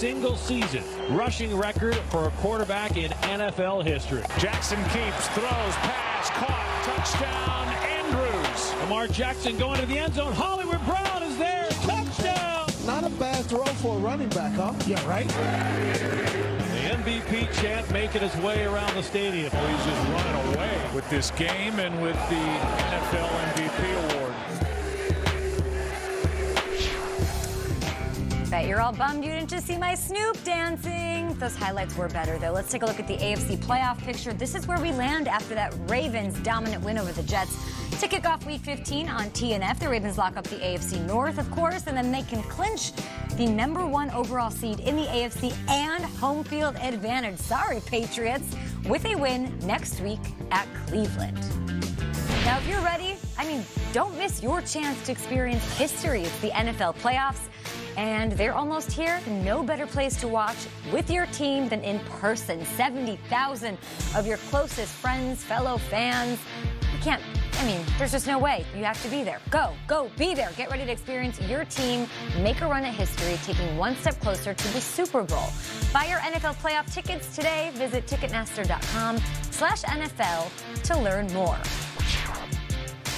single season rushing record for a quarterback in NFL history. Jackson keeps, throws, pass, caught, touchdown, Andrews. Lamar Jackson going to the end zone. Hollywood Brown is there. Touchdown. Not a bad throw for a running back, huh? Yeah, right? The MVP chant making its way around the stadium. Oh, he's just running away with this game and with the NFL MVP award. Bet you're all bummed you didn't just see my Snoop dancing. Those highlights were better, though. Let's take a look at the AFC playoff picture. This is where we land after that Ravens dominant win over the Jets. To kick off Week 15 on TNF, the Ravens lock up the AFC North, of course, and then they can clinch the #1 overall seed in the AFC and home field advantage. Sorry, Patriots, with a win next week at Cleveland. Now, if you're ready, don't miss your chance to experience history. It's the NFL playoffs, and they're almost here. No better place to watch with your team than in person. 70,000 of your closest friends, fellow fans. There's just no way. You have to be there. Go, be there. Get ready to experience your team make a run at history, taking one step closer to the Super Bowl. Buy your NFL playoff tickets today. Visit Ticketmaster.com/NFL to learn more.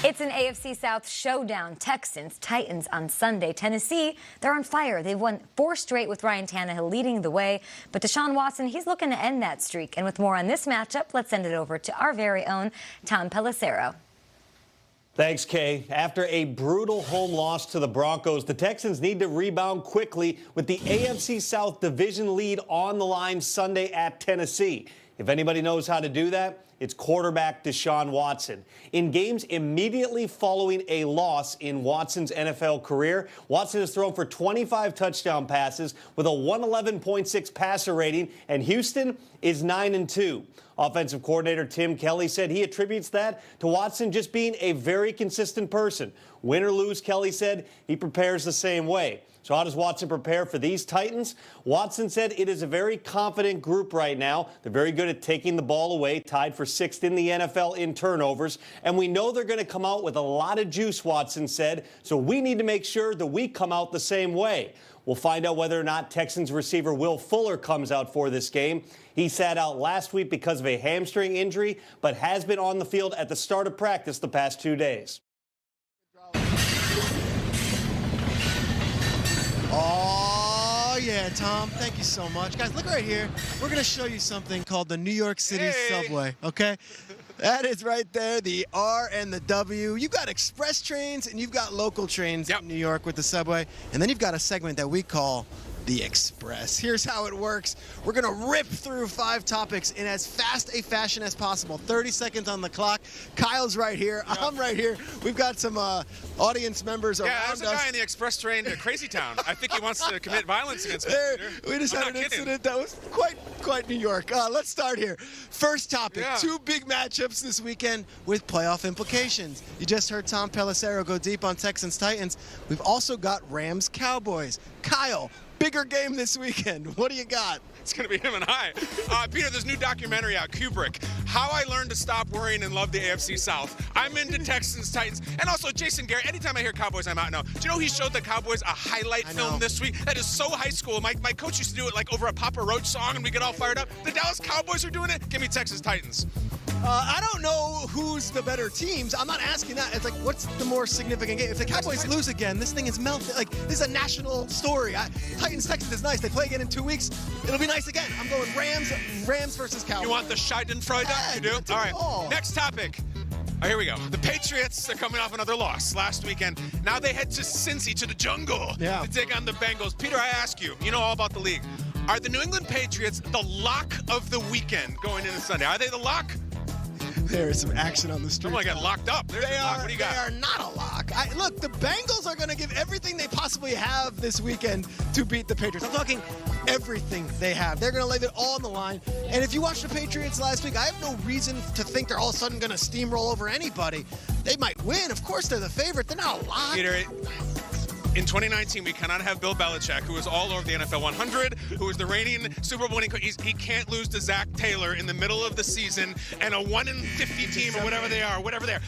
It's an AFC South showdown. Texans, Titans on Sunday. Tennessee, they're on fire. They've won 4 straight with Ryan Tannehill leading the way. But Deshaun Watson, he's looking to end that streak. And with more on this matchup, let's send it over to our very own Tom Pelissero. Thanks, Kay. After a brutal home loss to the Broncos, the Texans need to rebound quickly with the AFC South division lead on the line Sunday at Tennessee. If anybody knows how to do that, it's quarterback Deshaun Watson. In games immediately following a loss in Watson's NFL career, Watson has thrown for 25 touchdown passes with a 111.6 passer rating, and Houston is 9-2. Offensive coordinator Tim Kelly said he attributes that to Watson just being a very consistent person. Win or lose, Kelly said, he prepares the same way. So how does Watson prepare for these Titans? Watson said it is a very confident group right now. They're very good at taking the ball away, tied for 6th in the NFL in turnovers. And we know they're going to come out with a lot of juice, Watson said. So we need to make sure that we come out the same way. We'll find out whether or not Texans receiver Will Fuller comes out for this game. He sat out last week because of a hamstring injury, but has been on the field at the start of practice the past 2 days. Oh, yeah, Tom. Thank you so much. Guys, look right here. We're going to show you something called the New York City subway, okay? That is right there, the R and the W. You've got express trains and you've got local trains in New York with the subway. And then you've got a segment that we call the Express. Here's how it works. We're going to rip through 5 topics in as fast a fashion as possible. 30 seconds on the clock. Kyle's right here. Yep. I'm right here. We've got some audience members around us. Yeah, there's a guy in the Express train to Crazy Town. I think he wants to commit violence against me. We just had an incident that was quite New York. Let's start here. First topic, 2 big matchups this weekend with playoff implications. You just heard Tom Pelissero go deep on Texans-Titans. We've also got Rams-Cowboys. Kyle, bigger game this weekend. What do you got? It's going to be him and I. Peter, there's a new documentary out, Kubrick, How I Learned to Stop Worrying and Love the AFC South. I'm into Texans, Titans, and also Jason Garrett. Anytime I hear Cowboys, I'm out now. Do you know he showed the Cowboys a highlight film this week? That is so high school. My coach used to do it like over a Papa Roach song, and we get all fired up. The Dallas Cowboys are doing it. Give me Texans, Titans. I don't know who's the better teams. I'm not asking that. It's like, what's the more significant game? If the Cowboys lose again, this thing is melted. Like, this is a national story. Titans-Texans is nice. They play again in 2 weeks. It'll be nice again. I'm going Rams versus Cowboys. You want the Schadenfreude? Yeah, you do? All right. Next topic. Oh, here we go. The Patriots are coming off another loss last weekend. Now they head to Cincy, to the jungle, to take on the Bengals. Peter, I ask you, you know all about the league. Are the New England Patriots the lock of the weekend going into Sunday? Are they the lock? There is some action on the street. Someone got locked up. What do you got? They are not a lock. Look, the Bengals are going to give everything they possibly have this weekend to beat the Patriots. I'm talking everything they have. They're going to lay it all on the line. And if you watched the Patriots last week, I have no reason to think they're all of a sudden going to steamroll over anybody. They might win. Of course, they're the favorite. They're not a lock. Peter, in 2019, we cannot have Bill Belichick, who is all over the NFL 100, who is the reigning Super Bowl winning coach. He can't lose to Zach Taylor in the middle of the season and a 1-50 team or whatever they are.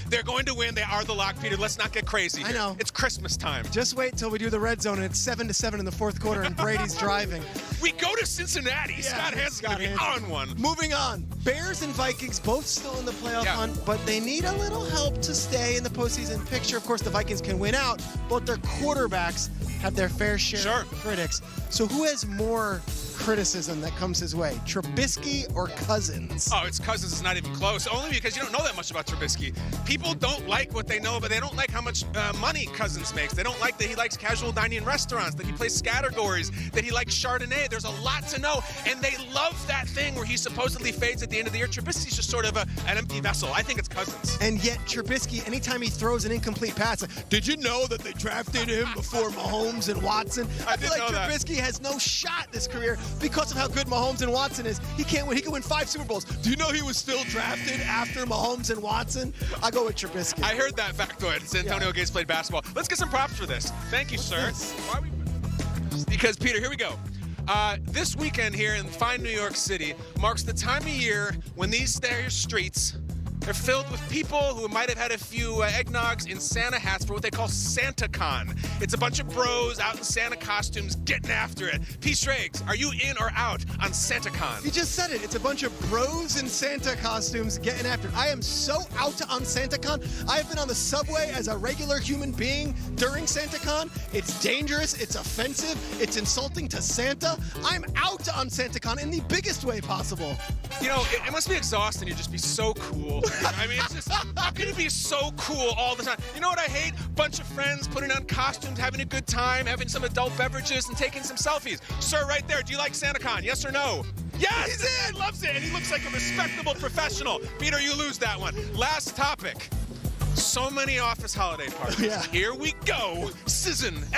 They're going to win. They are the lock, Peter. Let's not get crazy here. I know. It's Christmas time. Just wait till we do the red zone and it's 7-7 in the fourth quarter and Brady's driving. We go to Cincinnati. Yeah, Scott Hansen's going to be Hansen. on one. Moving on. Bears and Vikings both still in the playoff hunt, but they need a little help to stay in the postseason picture. Of course, the Vikings can win out, but their quarterbacks have their fair share of critics. So who has more criticism that comes his way, Trubisky or Cousins? Oh, it's Cousins. It's not even close. Only because you don't know that much about Trubisky. People don't like what they know, but they don't like how much money Cousins makes. They don't like that he likes casual dining in restaurants, that he plays categories, that he likes Chardonnay. There's a lot to know, and they love that thing where he supposedly fades at the end of the year. Trubisky's just sort of an empty vessel. I think it's Cousins. And yet Trubisky, anytime he throws an incomplete pass, did you know that they drafted him before Mahomes and Watson? I feel like Trubisky has no shot this career because of how good Mahomes and Watson is. He can't win. He can win 5 Super Bowls. Do you know he was still drafted after Mahomes and Watson? I go with Trubisky. I heard that factoid. Antonio Gates played basketball. Let's get some props for this. Thank you, sir. Why we... Because, Peter, here we go. This weekend here in fine New York City marks the time of year when these streets are filled with people who might have had a few eggnogs in Santa hats for what they call SantaCon. It's a bunch of bros out in Santa costumes getting after it. P. Striggs, are you in or out on SantaCon? You just said it. It's a bunch of bros in Santa costumes getting after it. I am so out on SantaCon. I have been on the subway as a regular human being during SantaCon. It's dangerous. It's offensive. It's insulting to Santa. I'm out on SantaCon in the biggest way possible. You know, it must be exhausting to just be so cool. I mean, it's just, how can you be so cool all the time? You know what I hate? Bunch of friends putting on costumes, having a good time, having some adult beverages, and taking some selfies. Sir, right there, do you like SantaCon? Yes or no? Yes! He's in! Loves it, and he looks like a respectable professional. Peter, you lose that one. Last topic. So many office holiday parties. Yeah. Here we go. SCN.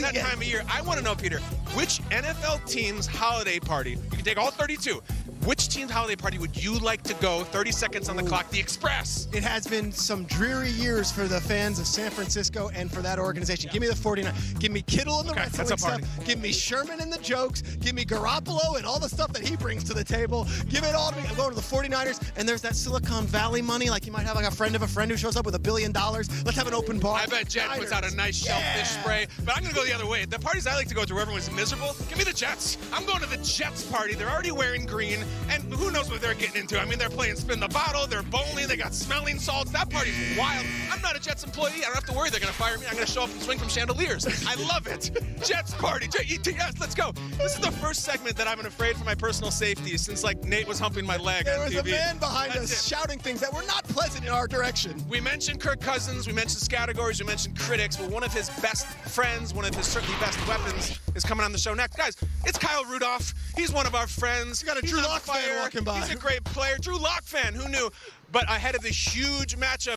That time of year. I want to know, Peter, which NFL team's holiday party, you can take all 32, which team's holiday party would you like to go? 30 seconds on the clock. The Express. It has been some dreary years for the fans of San Francisco and for that organization. Give me the 49. Give me Kittle and the wrestling stuff. Give me Sherman and the jokes. Give me Garoppolo and all the stuff that he brings to the table. Give it all to me. I'm going to the 49ers, and there's that Silicon Valley money. Like you might have like a friend of a friend who shows up with $1 billion. Let's have an open bar. I bet Jet puts out a nice shellfish spray. But I'm going to go the other way. The parties I like to go to where everyone's miserable, give me the Jets. I'm going to the Jets party. They're already wearing green, and who knows what they're getting into. I mean, they're playing spin the bottle, they're bowling, they got smelling salts. That party's wild. I'm not a Jets employee. I don't have to worry they're going to fire me. I'm going to show up and swing from chandeliers. I love it. Jets party. Yes, let's go. This is the first segment that I've been afraid for my personal safety since, like, Nate was humping my leg on TV. There was a man behind us shouting things that were not pleasant in our direction. We mentioned Kirk Cousins, we mentioned categories, we mentioned critics, but one of his best friends, one of his certainly best weapons is coming on the show next. Guys, it's Kyle Rudolph. He's one of our friends. You got a Drew Lock fan walking by. He's a great player. Drew Lock fan, who knew? But ahead of the huge matchup